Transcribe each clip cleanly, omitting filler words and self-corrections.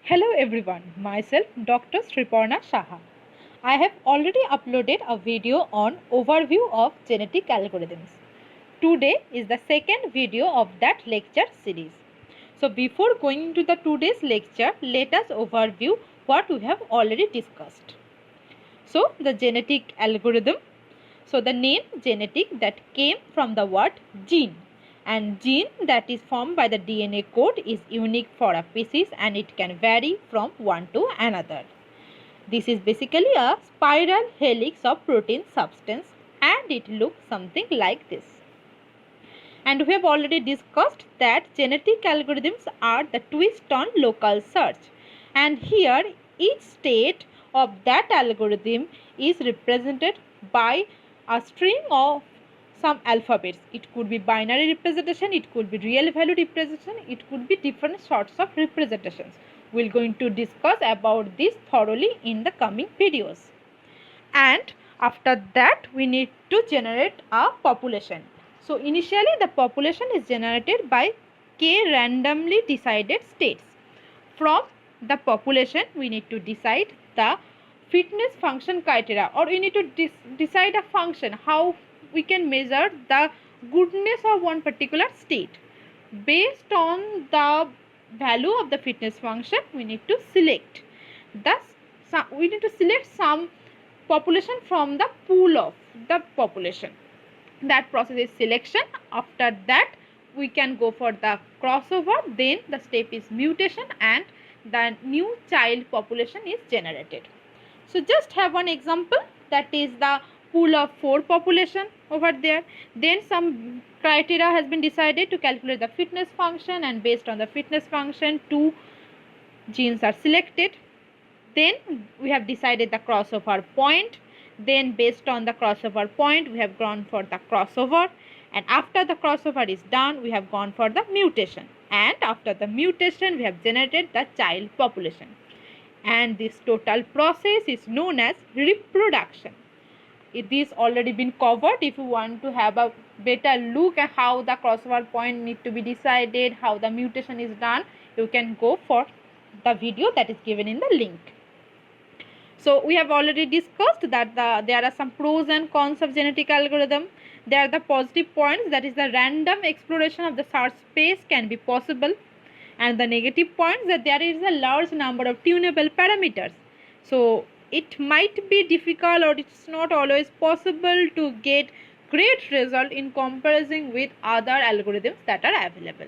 Hello everyone, myself Dr. Sriparna Saha. I have already uploaded a video on overview of genetic algorithms. Today is the second video of that lecture series. So before going into the today's lecture, let us overview what we have already discussed. So the genetic algorithm. So the name genetic that came from the word gene, and gene that is formed by the DNA code is unique for a species and it can vary from one to another. This is basically a spiral helix of protein substance and it looks something like this. And we have already discussed that genetic algorithms are the twist on local search, and here each state of that algorithm is represented by a string of some alphabets. It could be binary representation, it could be real value representation, it could be different sorts of representations. We're going to discuss about this thoroughly in the coming videos. And after that we need to generate a population. So initially the population is generated by k randomly decided states. From the population we need to decide the fitness function criteria, or we need to decide a function how we can measure the goodness of one particular state. Based on the value of the fitness function we need to select. Thus we need to select some population from the pool of the population. That process is selection. After that we can go for the crossover, then the step is mutation and the new child population is generated. So just have one example, that is the pool of 4 population over there. Then some criteria has been decided to calculate the fitness function, and based on the fitness function 2 genes are selected. Then we have decided the crossover point. Then based on the crossover point we have gone for the crossover, and after the crossover is done we have gone for the mutation, and after the mutation we have generated the child population. And this total process is known as reproduction. It is already been covered. If you want to have a better look at how the crossover point need to be decided, how the mutation is done, you can go for the video that is given in the link. So we have already discussed that there are some pros and cons of genetic algorithm. There are the positive points, that is the random exploration of the search space can be possible, and the negative points that there is a large number of tunable parameters. So it might be difficult or it's not always possible to get great result in comparison with other algorithms that are available.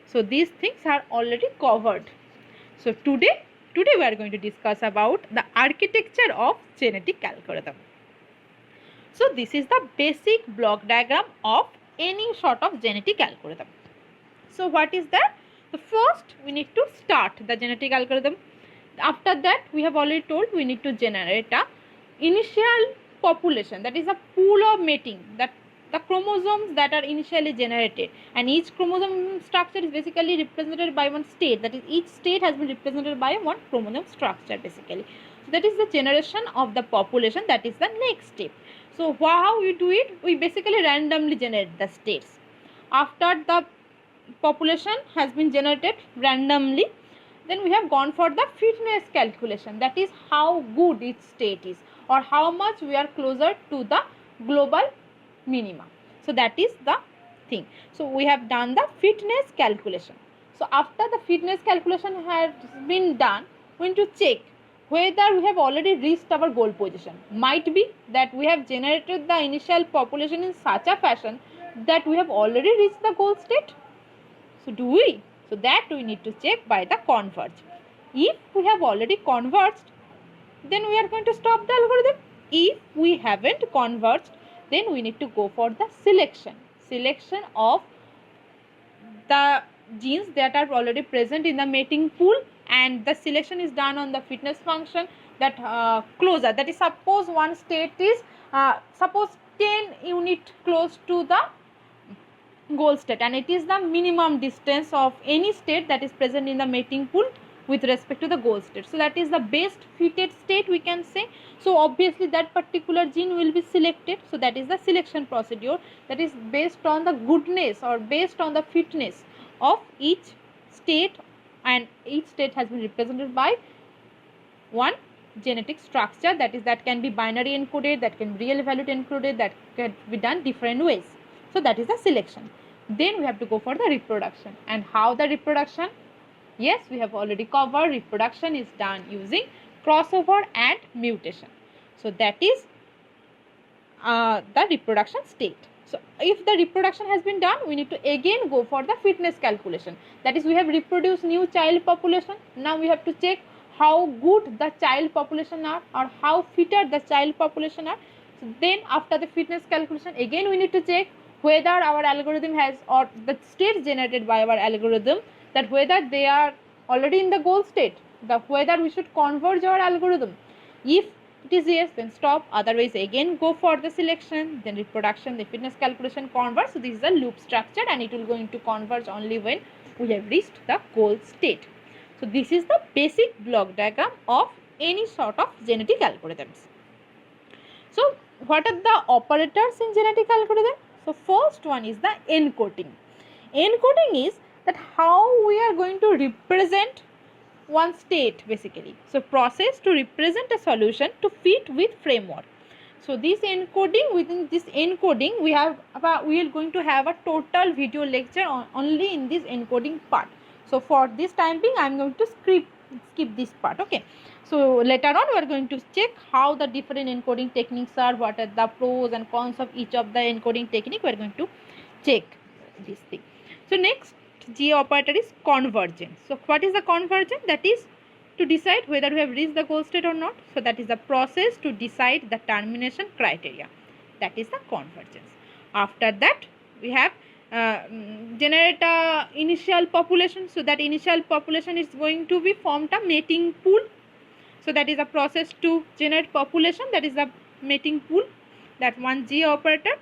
So these things are already covered. So today we are going to discuss about the architecture of genetic algorithm. So this is the basic block diagram of any sort of genetic algorithm. So what is that? So first we need to start the genetic algorithm. After that we have already told we need to generate a initial population, that is a pool of mating, that the chromosomes that are initially generated, and each chromosome structure is basically represented by one state, that is each state has been represented by one chromosome structure basically. So that is the generation of the population, that is the next step. So how we do it? We basically randomly generate the states. After the population has been generated randomly, then we have gone for the fitness calculation, that is how good each state is or how much we are closer to the global minima. So that is the thing. So we have done the fitness calculation. So after the fitness calculation has been done, we need to check whether we have already reached our goal position. Might be that we have generated the initial population in such a fashion that we have already reached the goal state. So do we? So that we need to check by the converge. If we have already converged, then we are going to stop the algorithm. If we haven't converged, then we need to go for the selection of the genes that are already present in the mating pool, and the selection is done on the fitness function that closer, that is suppose one state is suppose 10 unit close to the goal state, and it is the minimum distance of any state that is present in the mating pool with respect to the goal state. So that is the best fitted state we can say. So obviously that particular gene will be selected. So that is the selection procedure, that is based on the goodness or based on the fitness of each state and each state has been represented by one genetic structure, that can be binary encoded, that can be real valued encoded, that can be done different ways. So that is the selection. Then we have to go for the reproduction. And how the reproduction? Yes, we have already covered. Reproduction is done using crossover and mutation. So that is the reproduction state. So if the reproduction has been done, we need to again go for the fitness calculation. That is, we have reproduced new child population. Now we have to check how good the child population are, or how fitter the child population are. So then after the fitness calculation, again we need to check whether our algorithm has, or the states generated by our algorithm, that whether they are already in the goal state, whether we should converge our algorithm. If it is yes, then stop. Otherwise, again go for the selection, then reproduction, the fitness calculation, converge. So this is a loop structure, and it will going to converge only when we have reached the goal state. So this is the basic block diagram of any sort of genetic algorithms. So what are the operators in genetic algorithm? So first one is the encoding. Encoding is that how we are going to represent one state basically. So process to represent a solution to fit with framework. So this encoding, within this encoding we are going to have a total video lecture only in this encoding part. So for this time being I am going to skip this part. Okay. So later on we are going to check how the different encoding techniques are, what are the pros and cons of each of the encoding technique. We are going to check this thing. So next GA operator is convergence. So what is the convergence? That is to decide whether we have reached the goal state or not. So that is the process to decide the termination criteria. That is the convergence. After that we have generate a initial population. So that initial population is going to be formed a mating pool. So that is a process to generate population, that is the mating pool, that one GA operator.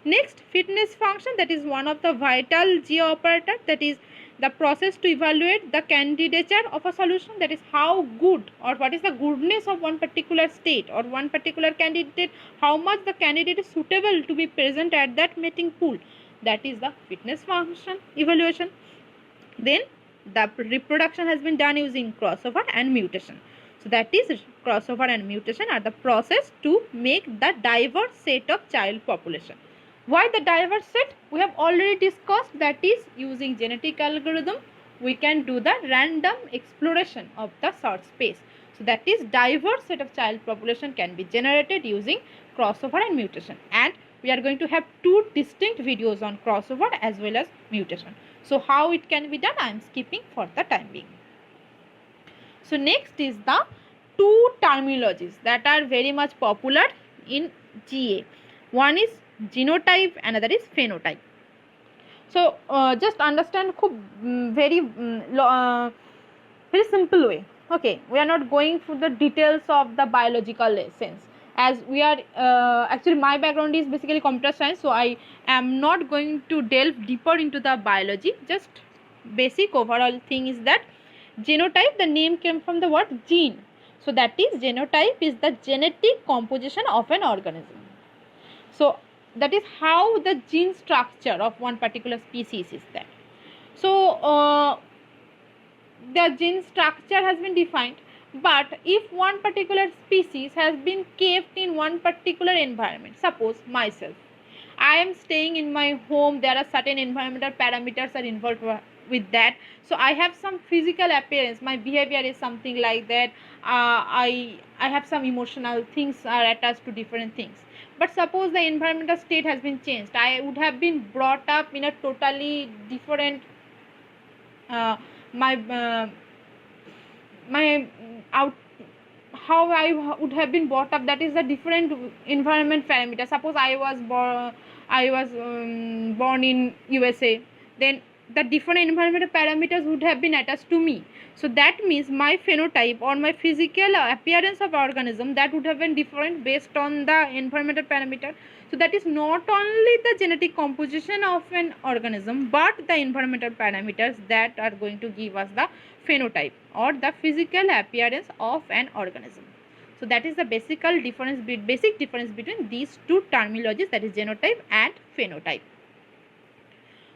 Next, fitness function, that is one of the vital GA operator, that is the process to evaluate the candidature of a solution, that is how good or what is the goodness of one particular state or one particular candidate, how much the candidate is suitable to be present at that mating pool. That is the fitness function evaluation. Then the reproduction has been done using crossover and mutation. So that is crossover and mutation are the process to make the diverse set of child population. Why the diverse set? We have already discussed, that is using genetic algorithm we can do the random exploration of the search space. So that is diverse set of child population can be generated using crossover and mutation, and we are going to have two distinct videos on crossover as well as mutation. So how it can be done I am skipping for the time being. So next is the two terminologies that are very much popular in GA. One is genotype, another is phenotype. So just understand very simple way. Okay, we are not going through the details of the biological sense, as we are actually my background is basically computer science, so I am not going to delve deeper into the biology. Just basic overall thing is that genotype, the name came from the word gene. So that is, genotype is the genetic composition of an organism. So that is how the gene structure of one particular species is there. So the gene structure has been defined, but if one particular species has been kept in one particular environment, suppose myself, I am staying in my home, there are certain environmental parameters are involved with that. So I have some physical appearance, my behavior is something like that. I have some emotional things are attached to different things. But suppose the environmental state has been changed, I would have been brought up in a totally different how I would have been brought up, that is a different environment parameter. Suppose I was born in USA, then the different environmental parameters would have been attached to me. So that means my phenotype or my physical appearance of organism, that would have been different based on the environmental parameter. So that is not only the genetic composition of an organism, but the environmental parameters that are going to give us the phenotype or the physical appearance of an organism. So that is the basic difference between these two terminologies, that is genotype and phenotype.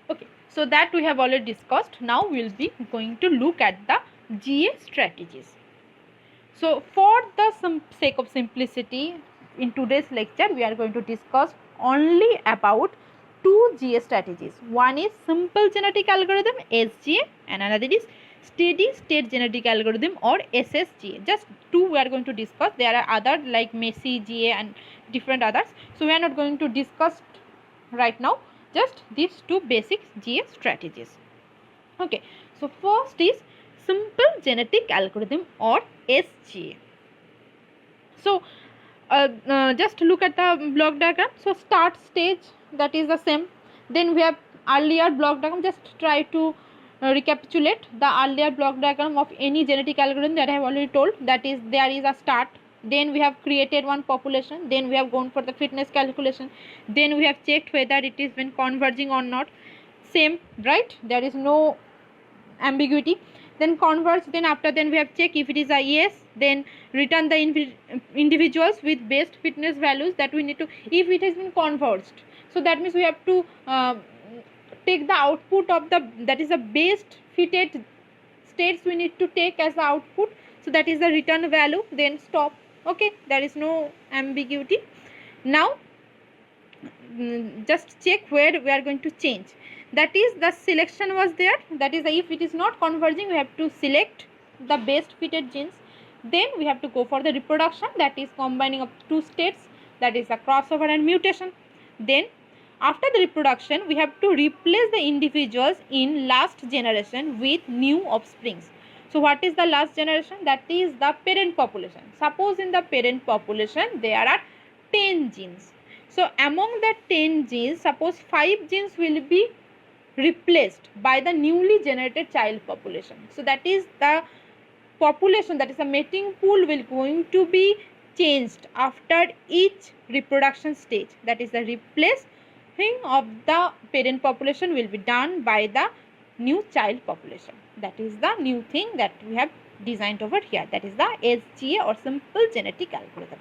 Okay. So that we have already discussed. Now we will be going to look at the GA strategies. So for the sake of simplicity, in today's lecture we are going to discuss only about two GA strategies. One is simple genetic algorithm SGA and another is steady state genetic algorithm or SSGA. Just two we are going to discuss. There are other like Messi GA and different others. So we are not going to discuss right now, just these two basic GA strategies. Okay, so first is simple genetic algorithm or SGA. So just look at the block diagram. So start stage, that is the same. Then we have earlier block diagram. Just try to recapitulate the earlier block diagram of any genetic algorithm that I have already told. That is, there is a start, then we have created one population, then we have gone for the fitness calculation, then we have checked whether it is been converging or not. Same, right? There is no ambiguity. Then converge, then after then we have checked if it is a yes, then return the individuals with best fitness values that we need to, if it has been converged. So that means we have to take the output of the, that is the best fitted states we need to take as the output. So that is the return value, then stop. Okay, there is no ambiguity. Now just check where we are going to change. That is, the selection was there, that is, if it is not converging we have to select the best fitted genes. Then we have to go for the reproduction, that is combining of two states, that is a crossover and mutation. Then after the reproduction we have to replace the individuals in last generation with new offsprings. So what is the last generation? That is the parent population. Suppose in the parent population there are 10 genes. So among the 10 genes, suppose 5 genes will be replaced by the newly generated child population. So that is the population, that is the mating pool, will going to be changed after each reproduction stage. That is, the replacing of the parent population will be done by the new child population. That is the new thing that we have designed over here. That is the SGA or simple genetic algorithm.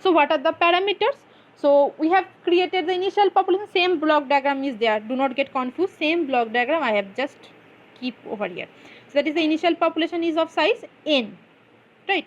So what are the parameters? So we have created the initial population. Same block diagram is there. Do not get confused. Same block diagram I have just keep over here. So that is, the initial population is of size n, right?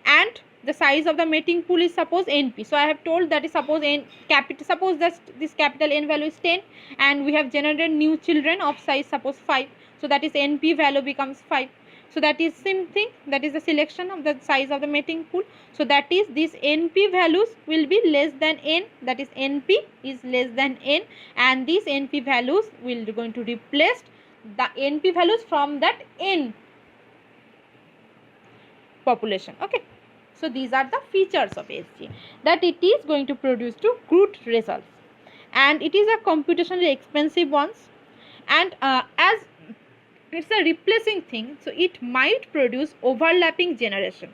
And the size of the mating pool is suppose NP. So I have told that is, suppose n capital, suppose that this capital N value is 10 and we have generated new children of size suppose 5. So that is NP value becomes 5. So that is same thing, that is the selection of the size of the mating pool. So that is, these NP values will be less than n, that is NP is less than n, and these NP values will going to replace the NP values from that n population. Okay, so these are the features of SGA, that it is going to produce two good results, and it is a computationally expensive ones, and as it's a replacing thing, so it might produce overlapping generation,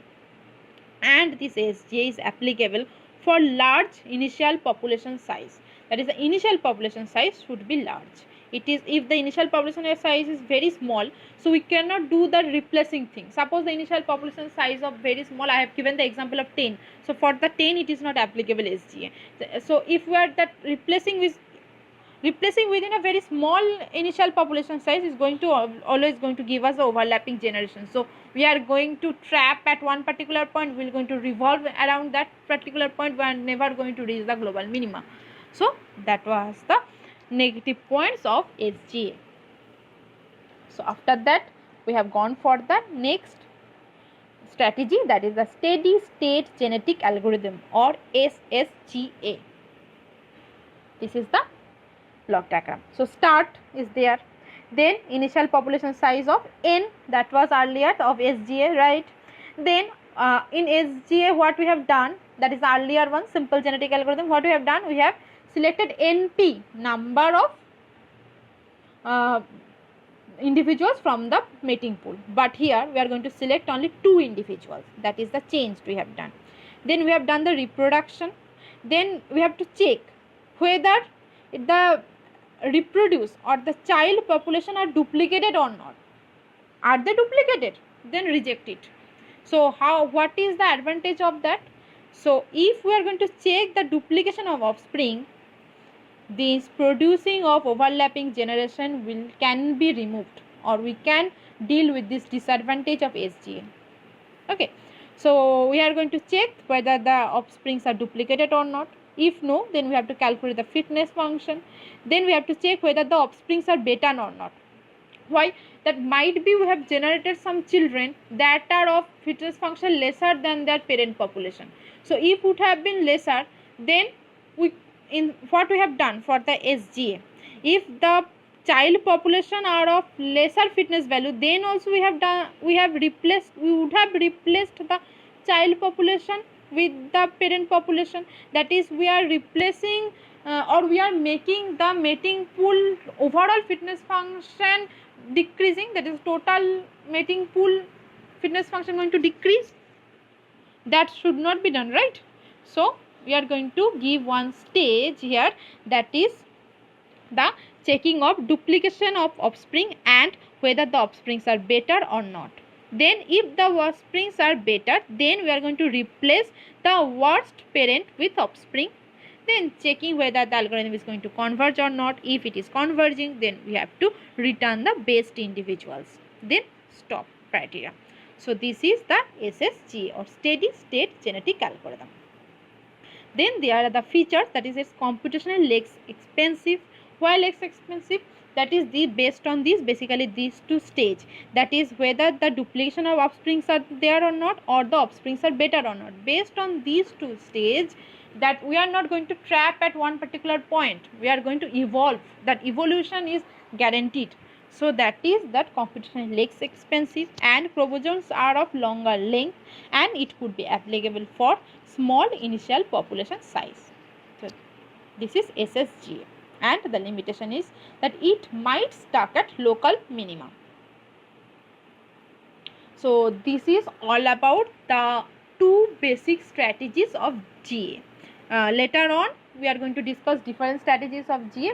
and this SGA is applicable for large initial population size. That is, the initial population size should be large. It is, if the initial population size is very small, so we cannot do the replacing thing. Suppose the initial population size of very small, I have given the example of 10. So for the 10 it is not applicable SGA. So if we are that replacing within a very small initial population size is going to always going to give us the overlapping generation. So we are going to trap at one particular point, we are going to revolve around that particular point, we are never going to reach the global minima. So that was the negative points of SGA. So after that we have gone for the next strategy, that is the steady state genetic algorithm or SSGA. This is the block diagram. So start is there, then initial population size of n, that was earlier of SGA, right? Then in SGA what we have done, that is the earlier one, simple genetic algorithm, what we have done, we have selected NP, number of individuals from the mating pool, but here we are going to select only 2 individuals. That is the change we have done. Then we have done the reproduction. Then we have to check whether the reproduce or the child population are duplicated or not. Are they duplicated? Then reject it. So what is the advantage of that? So if we are going to check the duplication of offspring, this producing of overlapping generation can be removed, or we can deal with this disadvantage of SGA. Okay, so we are going to check whether the offsprings are duplicated or not. If no, then we have to calculate the fitness function. Then we have to check whether the offsprings are beta or not. Why? That might be we have generated some children that are of fitness function lesser than their parent population. So if would have been lesser, then we in what we have done for the SGA, if the child population are of lesser fitness value, then also we would have replaced the child population with the parent population. That is, we are replacing or we are making the mating pool overall fitness function decreasing. That is, total mating pool fitness function going to decrease. That should not be done, right? So we are going to give one stage here, that is the checking of duplication of offspring and whether the offsprings are better or not. Then if the offsprings are better, then we are going to replace the worst parent with offspring. Then checking whether the algorithm is going to converge or not. If it is converging, then we have to return the best individuals. Then stop criteria. So this is the SSGA, or steady state genetic algorithm. Then there are the features, that is, it's computationally less expensive. Why less expensive? That is based on basically these two stages, that is whether the duplication of offsprings are there or not, or the offsprings are better or not. Based on these two stages, that we are not going to trap at one particular point, we are going to evolve. That evolution is guaranteed. So that is that computationally less expensive, and chromosomes are of longer length, and it could be applicable for small initial population size. So this is SSGA, and the limitation is that it might stuck at local minimum. So this is all about the two basic strategies of GA. Later on we are going to discuss different strategies of GA,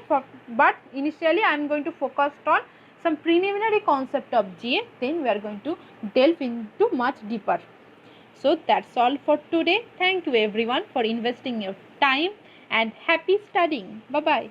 but initially I am going to focus on some preliminary concept of GA, then we are going to delve into much deeper. So that's all for today. Thank you everyone for investing your time, and happy studying. Bye bye.